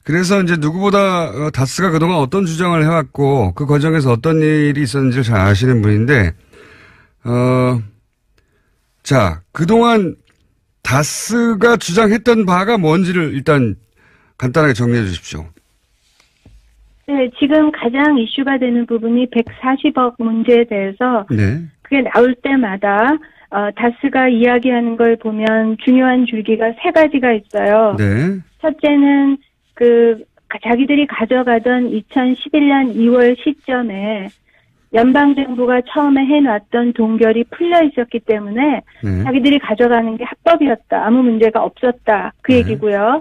그래서 이제 누구보다 다스가 그동안 어떤 주장을 해왔고 그 과정에서 어떤 일이 있었는지를 잘 아시는 분인데, 자, 그동안 다스가 주장했던 바가 뭔지를 일단 간단하게 정리해 주십시오. 네, 지금 가장 이슈가 되는 부분이 140억 문제에 대해서 네. 그게 나올 때마다 다스가 이야기하는 걸 보면 중요한 줄기가 세 가지가 있어요. 네. 첫째는 자기들이 가져가던 2011년 2월 시점에 연방정부가 처음에 해놨던 동결이 풀려 있었기 때문에 자기들이 가져가는 게 합법이었다. 아무 문제가 없었다. 그 얘기고요.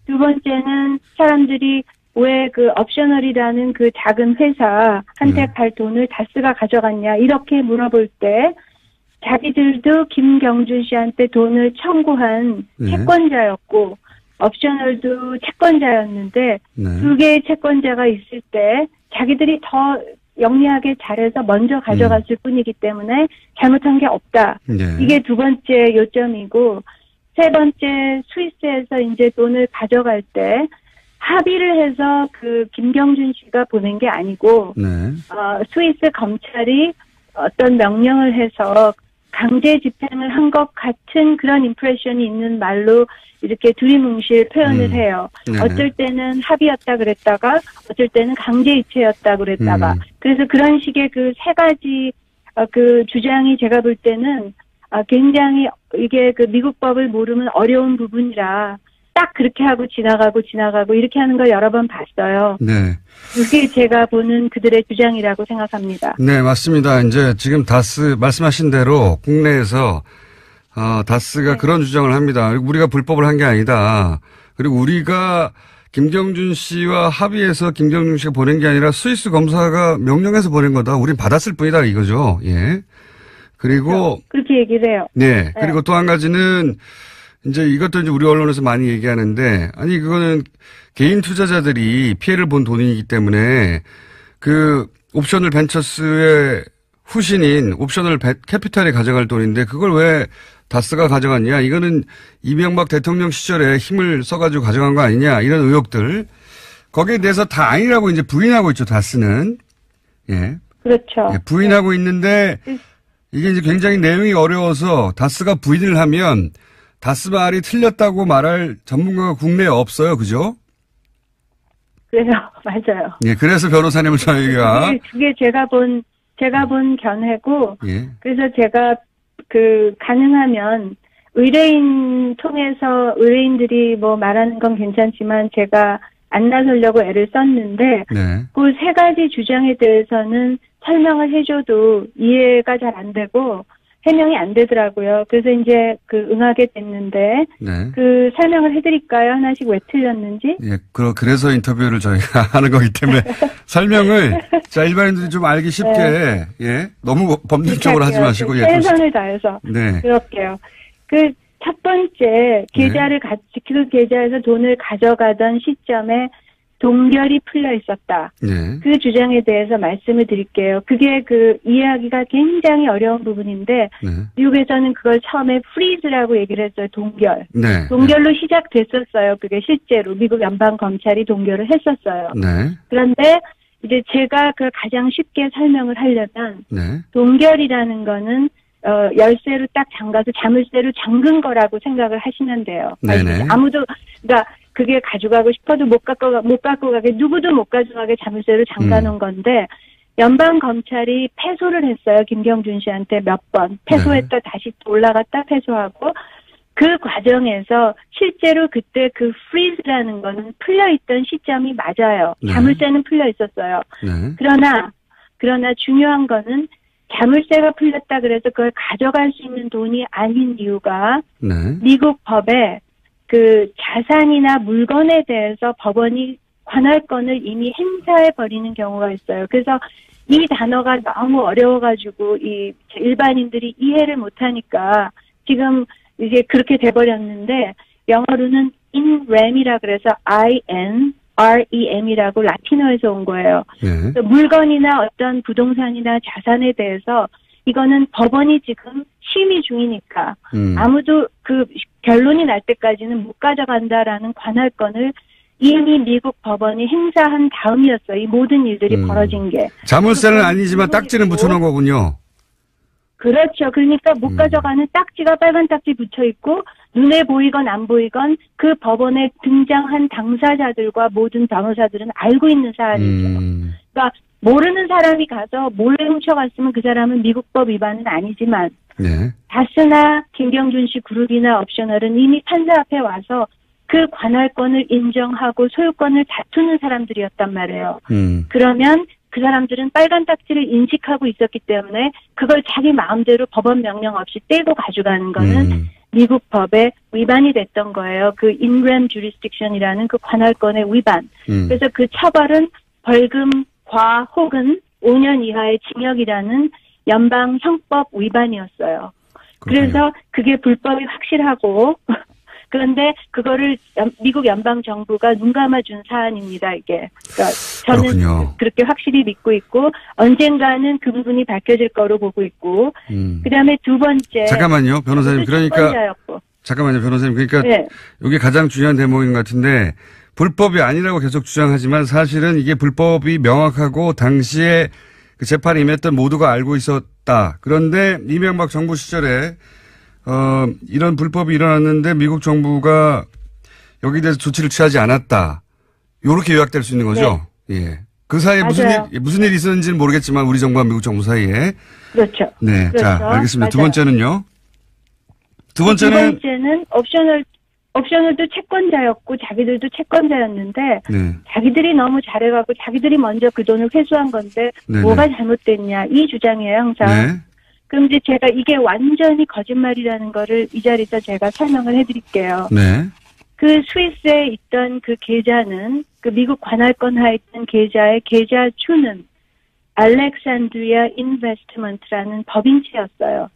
두 번째는 사람들이 왜 그 옵셔널이라는 그 작은 회사한테 갈 돈을 다스가 가져갔냐 이렇게 물어볼 때 자기들도 김경준 씨한테 돈을 청구한 채권자였고 옵셔널도 채권자였는데 두 개의 채권자가 있을 때 자기들이 더 영리하게 잘해서 먼저 가져갔을 뿐이기 때문에 잘못한 게 없다. 이게 두 번째 요점이고 세 번째 스위스에서 이제 돈을 가져갈 때 합의를 해서 그 김경준 씨가 보낸 게 아니고 스위스 검찰이 어떤 명령을 해서 강제 집행을 한 것 같은 그런 임프레션이 있는 말로 이렇게 두리뭉실 표현을 해요. 어쩔 때는 합의였다 그랬다가 어쩔 때는 강제 이체였다 그랬다가 그래서 그런 식의 그 세 가지 그 주장이 제가 볼 때는 굉장히 이게 그 미국 법을 모르면 어려운 부분이라 딱 그렇게 하고 지나가고 이렇게 하는 걸 여러 번 봤어요. 네. 그게 제가 보는 그들의 주장이라고 생각합니다. 네, 맞습니다. 이제 지금 다스 말씀하신 대로 국내에서 다스가 그런 주장을 합니다. 우리가 불법을 한 게 아니다. 그리고 우리가 김경준 씨와 합의해서 김경준 씨가 보낸 게 아니라 스위스 검사가 명령해서 보낸 거다. 우린 받았을 뿐이다 이거죠. 예. 그리고 그렇게 얘기를 해요. 네. 그리고 또 한 가지는 이제 이것도 이제 우리 언론에서 많이 얘기하는데 아니 그거는 개인 투자자들이 피해를 본 돈이기 때문에 그 옵셔널 벤처스의 후신인 옵셔널 캐피탈이 가져갈 돈인데 그걸 왜 다스가 가져갔냐. 이거는 이명박 대통령 시절에 힘을 써가지고 가져간 거 아니냐. 이런 의혹들. 거기에 대해서 다 아니라고 이제 부인하고 있죠. 다스는. 예. 그렇죠. 예, 부인하고 있는데 이게 이제 굉장히 내용이 어려워서 다스가 부인을 하면 다스 말이 틀렸다고 말할 전문가가 국내에 없어요. 그죠? 그래요. 맞아요. 예. 그래서 변호사님을 저희가. 그게 제가 본 견해고. 예. 그래서 제가 가능하면 의뢰인 통해서 의뢰인들이 뭐 말하는 건 괜찮지만 제가 안 나서려고 애를 썼는데 그 세 가지 주장에 대해서는 설명을 해줘도 이해가 잘 안 되고 해명이 안 되더라고요. 그래서 이제 응하게 됐는데 그 설명을 해드릴까요? 하나씩 왜 틀렸는지? 예, 그래서 인터뷰를 저희가 하는 거기 때문에 설명을 자 일반인들이 좀 알기 쉽게 예 너무 법률적으로 하지 마시고 최선을 다해서 그럴게요. 그 첫 번째 계좌를 그 계좌에서 돈을 가져가던 시점에 동결이 풀려 있었다. 그 주장에 대해서 말씀을 드릴게요. 그게 이해하기가 굉장히 어려운 부분인데 미국에서는 그걸 처음에 freeze라고 얘기를 했어요. 동결. 동결로 시작됐었어요. 그게 실제로 미국 연방 검찰이 동결을 했었어요. 그런데 이제 제가 그걸 가장 쉽게 설명을 하려면 동결이라는 거는 열쇠로 딱 잠가서 자물쇠로 잠근 거라고 생각을 하시면 돼요. 아무도 그러니까 그게 가져가고 싶어도 못 갖고 가게 누구도 못 가져가게 자물쇠로 잠가 놓은 건데 연방 검찰이 패소를 했어요. 김경준 씨한테 몇 번. 패소했다 다시 올라갔다 패소하고 그 과정에서 실제로 그때 그 freeze라는 거는 풀려있던 시점이 맞아요. 자물쇠는 풀려 있었어요. 그러나 중요한 거는 자물쇠가 풀렸다 그래서 그걸 가져갈 수 있는 돈이 아닌 이유가 미국 법에 그 자산이나 물건에 대해서 법원이 관할권을 이미 행사해 버리는 경우가 있어요. 그래서 이 단어가 너무 어려워가지고 이 일반인들이 이해를 못하니까 지금 이제 그렇게 돼버렸는데 영어로는 in rem이라 그래서 INREM이라고 라틴어에서 온 거예요. 물건이나 어떤 부동산이나 자산에 대해서 이거는 법원이 지금 심의 중이니까 아무도 그 결론이 날 때까지는 못 가져간다라는 관할권을 이미 미국 법원이 행사한 다음이었어요. 이 모든 일들이 벌어진 게. 자물쇠는 아니지만 딱지는 붙여놓은 거군요. 그렇죠. 그러니까 못 가져가는 딱지가 빨간 딱지 붙여 있고 눈에 보이건 안 보이건 그 법원에 등장한 당사자들과 모든 변호사들은 알고 있는 사안이죠. 그러니까 모르는 사람이 가서 몰래 훔쳐갔으면 그 사람은 미국법 위반은 아니지만 다스나 김경준 씨 그룹이나 옵셔널은 이미 판사 앞에 와서 그 관할권을 인정하고 소유권을 다투는 사람들이었단 말이에요. 그러면 그 사람들은 빨간 딱지를 인식하고 있었기 때문에 그걸 자기 마음대로 법원 명령 없이 떼고 가져가는 거는 미국 법에 위반이 됐던 거예요. 그 in rem jurisdiction이라는 그 관할권의 위반. 그래서 그 처벌은 벌금과 혹은 5년 이하의 징역이라는 연방 형법 위반이었어요. 그래서 그게 불법이 확실하고 그런데 그거를 미국 연방 정부가 눈 감아준 사안입니다. 이게. 그러니까 저는 그렇군요. 그렇게 확실히 믿고 있고 언젠가는 그 부분이 밝혀질 거로 보고 있고. 그다음에 두 번째. 잠깐만요, 변호사님. 그러니까 잠깐만요, 변호사님. 그러니까 이게 가장 중요한 대목인 것 같은데 불법이 아니라고 계속 주장하지만 사실은 이게 불법이 명확하고 당시에 그 재판에 임했던 모두가 알고 있었다. 그런데 이명박 정부 시절에 이런 불법이 일어났는데 미국 정부가 여기에 대해서 조치를 취하지 않았다. 요렇게 요약될 수 있는 거죠? 예. 그 사이에 무슨 일이 있었는지는 모르겠지만 우리 정부와 미국 정부 사이에. 그렇죠. 네. 그렇죠. 자, 알겠습니다. 맞아요. 두 번째는요? 두 번째는 옵셔널도 채권자였고 자기들도 채권자였는데 자기들이 너무 잘해갖고 자기들이 먼저 그 돈을 회수한 건데 뭐가 잘못됐냐 이 주장이에요 항상. 그럼 이제 제가 이게 완전히 거짓말이라는 거를 이 자리에서 제가 설명을 해드릴게요. 그 스위스에 있던 그 계좌는 그 미국 관할권 하에 있던 계좌의 계좌 주는 알렉산드리아 인베스트먼트라는 법인체였어요.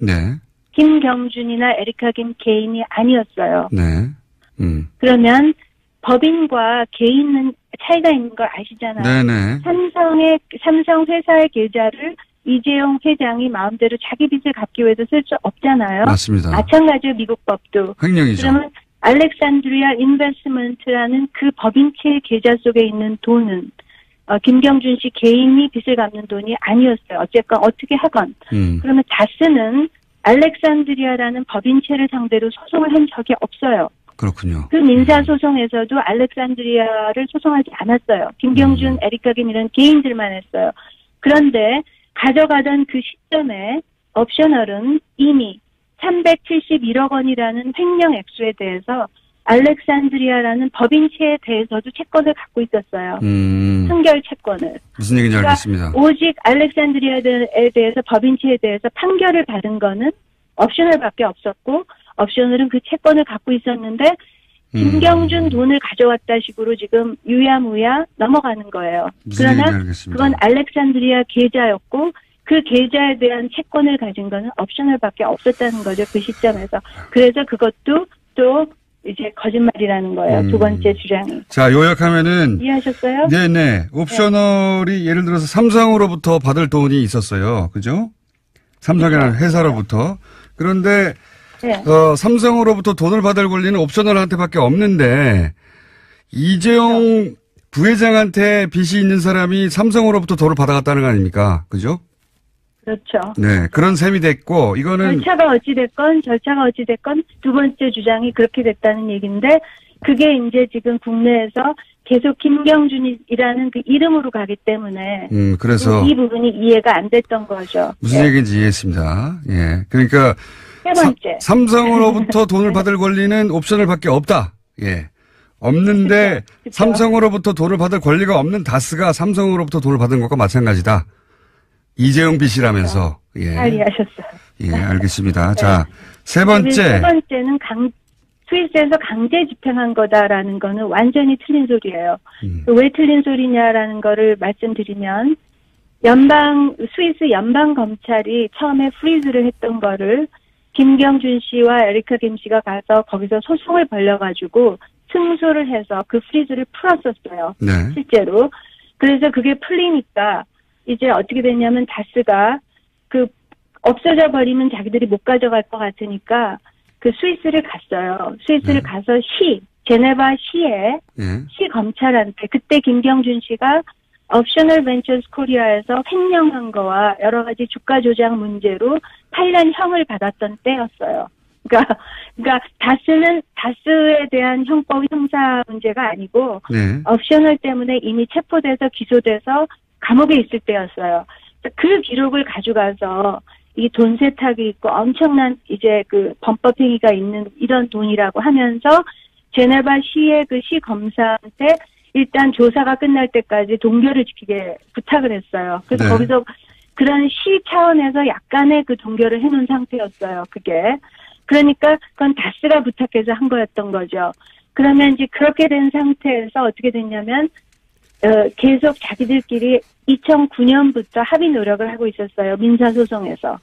김경준이나 에리카 김 개인이 아니었어요. 그러면 법인과 개인은 차이가 있는 걸 아시잖아요. 삼성 회사의 계좌를 이재용 회장이 마음대로 자기 빚을 갚기 위해서 쓸 수 없잖아요. 맞습니다. 마찬가지로 미국 법도. 횡령이죠. 그러면 알렉산드리아 인베스트먼트라는 그 법인체의 계좌 속에 있는 돈은 김경준 씨 개인이 빚을 갚는 돈이 아니었어요. 어쨌건 어떻게 하건. 그러면 다스는 알렉산드리아라는 법인체를 상대로 소송을 한 적이 없어요. 그렇군요. 그 민사소송에서도 알렉산드리아를 소송하지 않았어요. 김경준, 에리카 김 이런 개인들만 했어요. 그런데 가져가던 그 시점에 옵셔널은 이미 371억 원이라는 횡령 액수에 대해서 알렉산드리아라는 법인체에 대해서도 채권을 갖고 있었어요. 판결 채권을. 무슨 얘기인지 알겠습니다. 오직 알렉산드리아에 대해서 법인체에 대해서 판결을 받은 거는 옵셔널밖에 없었고 옵셔널은 그 채권을 갖고 있었는데 김경준 돈을 가져왔다 식으로 지금 유야무야 넘어가는 거예요. 그러나 그건 알렉산드리아 계좌였고 그 계좌에 대한 채권을 가진 거는 옵셔널밖에 없었다는 거죠. 그 시점에서. 그래서 그것도 또 이제 거짓말이라는 거예요. 두 번째 주장이. 자, 요약하면은. 이해하셨어요? 네네. 옵셔널이 예를 들어서 삼성으로부터 받을 돈이 있었어요. 그죠? 삼성이라는 회사로부터. 그런데 삼성으로부터 돈을 받을 권리는 옵셔널한테밖에 없는데 이재용 부회장한테 빚이 있는 사람이 삼성으로부터 돈을 받아갔다는 거 아닙니까? 그죠? 그렇죠. 네, 그런 셈이 됐고 이거는 절차가 어찌됐건 두 번째 주장이 그렇게 됐다는 얘기인데 그게 이제 지금 국내에서 계속 김경준이라는 그 이름으로 가기 때문에 그래서 이 부분이 이해가 안 됐던 거죠. 무슨 얘기인지 이해했습니다. 예, 그러니까 세 번째 삼성으로부터 돈을 받을 권리는 옵션을 밖에 없다. 예, 없는데 그쵸. 삼성으로부터 돈을 받을 권리가 없는 다스가 삼성으로부터 돈을 받은 것과 마찬가지다. 이재용 빚이라면서. 예. 잘 이해하셨어요. 예, 알겠습니다. 네. 자, 세 번째. 세 번째는 스위스에서 강제 집행한 거다라는 거는 완전히 틀린 소리예요. 왜 틀린 소리냐라는 거를 말씀드리면 스위스 연방검찰이 처음에 프리즈를 했던 거를 김경준 씨와 에리카 김 씨가 가서 거기서 소송을 벌려가지고 승소를 해서 그 프리즈를 풀었었어요. 네. 실제로. 그래서 그게 풀리니까 이제 어떻게 됐냐면 다스가 없어져 버리면 자기들이 못 가져갈 것 같으니까 그 스위스를 갔어요. 스위스를 가서 제네바 시에 시 검찰한테 그때 김경준 씨가 옵셔널 벤처스 코리아에서 횡령한 거와 여러 가지 주가 조작 문제로 8년 형을 받았던 때였어요. 그러니까 다스에 대한 형법 형사 문제가 아니고 옵셔널 때문에 이미 체포돼서 기소돼서 감옥에 있을 때였어요. 그 기록을 가져가서 이 돈 세탁이 있고 엄청난 이제 그 범법 행위가 있는 이런 돈이라고 하면서 제네바 시의 그 시 검사한테 일단 조사가 끝날 때까지 동결을 지키게 부탁을 했어요. 그래서 거기서 그런 시 차원에서 약간의 그 동결을 해놓은 상태였어요. 그게. 그러니까 그건 다스가 부탁해서 한 거였던 거죠. 그러면 이제 그렇게 된 상태에서 어떻게 됐냐면 계속 자기들끼리 2009년부터 합의 노력을 하고 있었어요. 민사소송에서.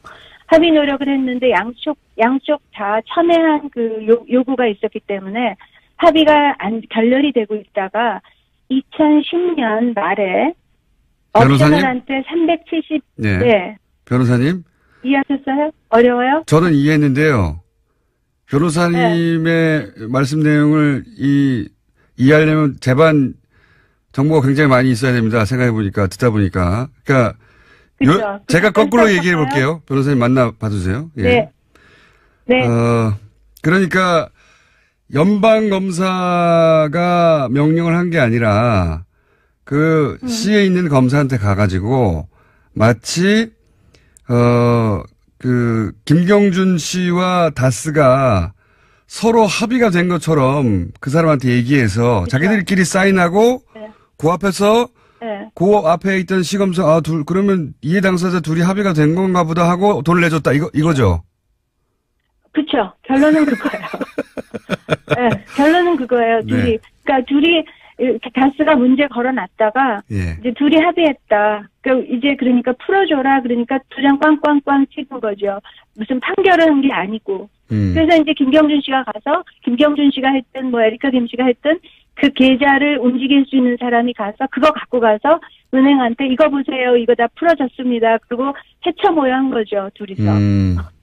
합의 노력을 했는데 양쪽 다 첨예한 그 요구가 있었기 때문에 합의가 결렬이 되고 있다가 2010년 말에 옵셔널한테 370. 네. 변호사님. 이해하셨어요? 어려워요? 저는 이해했는데요. 변호사님의 말씀 내용을 이해하려면 재반 정보가 굉장히 많이 있어야 됩니다. 생각해보니까, 듣다 보니까. 그러니까, 제가 거꾸로 얘기해 볼게요. 변호사님 만나 봐주세요. 예. 네. 네. 그러니까, 연방검사가 명령을 한 게 아니라, 시에 있는 검사한테 가가지고, 마치, 김경준 씨와 다스가 서로 합의가 된 것처럼 그 사람한테 얘기해서 자기들끼리 사인하고, 그 앞에서 그 앞에 있던 시검사 그러면 이해 당사자 둘이 합의가 된 건가 보다 하고 돈을 내줬다 이거죠. 그렇죠. 결론은 그거예요. 네, 결론은 그거예요. 그러니까 둘이 다스가 문제 걸어놨다가 이제 둘이 합의했다. 그러니까 풀어줘라. 그러니까 두 장 꽝꽝꽝 찍은 거죠. 무슨 판결을 한 게 아니고. 그래서 이제 김경준 씨가 가서 김경준 씨가 했든 에리카 김 씨가 했든 그 계좌를 움직일 수 있는 사람이 가서 그거 갖고 가서 은행한테 이거 보세요. 이거 다 풀어졌습니다. 그리고 해쳐 모여한 거죠. 둘이서.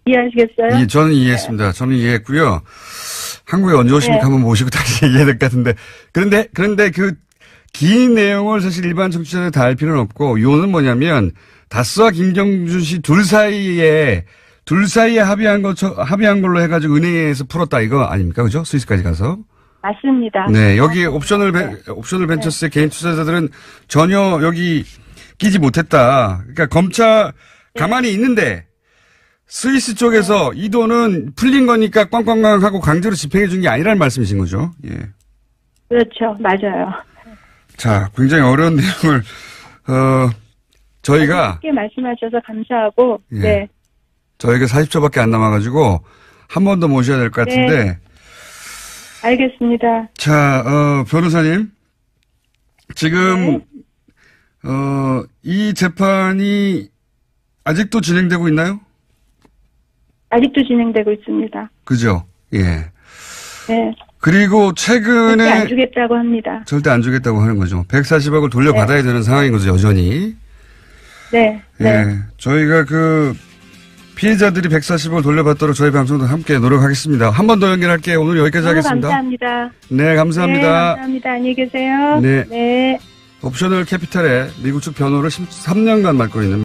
이해하시겠어요? 저는 이해했습니다. 저는 이해했고요. 한국에 언제 오십니까? 한번 모시고 다시 얘기해야 될 것 같은데. 그런데 그 긴 내용을 사실 일반 청취자들 다 알 필요는 없고 요는 뭐냐면 다스와 김경준 씨 둘 사이에 합의한 걸로 해가지고 은행에서 풀었다 이거 아닙니까? 그죠? 스위스까지 가서. 맞습니다. 네, 여기 옵셔널 벤처스의 개인 투자자들은 전혀 여기 끼지 못했다. 그러니까 검찰 가만히 있는데 스위스 쪽에서 이 돈은 풀린 거니까 꽝꽝꽝 하고 강제로 집행해 준 게 아니라는 말씀이신 거죠. 예. 그렇죠. 맞아요. 자, 굉장히 어려운 내용을 저희가 쉽게 말씀하셔서 감사하고 네. 저희가 40초밖에 안 남아가지고 한 번 더 모셔야 될 것 같은데. 네. 알겠습니다. 자, 변호사님. 지금, 이 재판이 아직도 진행되고 있나요? 아직도 진행되고 있습니다. 그죠? 예. 네. 그리고 최근에. 절대 안 주겠다고 합니다. 절대 안 주겠다고 하는 거죠. 140억을 돌려받아야 되는 상황인 거죠, 여전히. 네. 예. 저희가 피해자들이 140억을 돌려받도록 저희 방송도 함께 노력하겠습니다. 한 번 더 연결할게요. 오늘 여기까지 하겠습니다. 감사합니다. 네, 감사합니다. 네, 감사합니다. 안녕히 계세요. 네. 네. 옵셔널 캐피탈의 미국 측 변호를 13년간 맡고 있는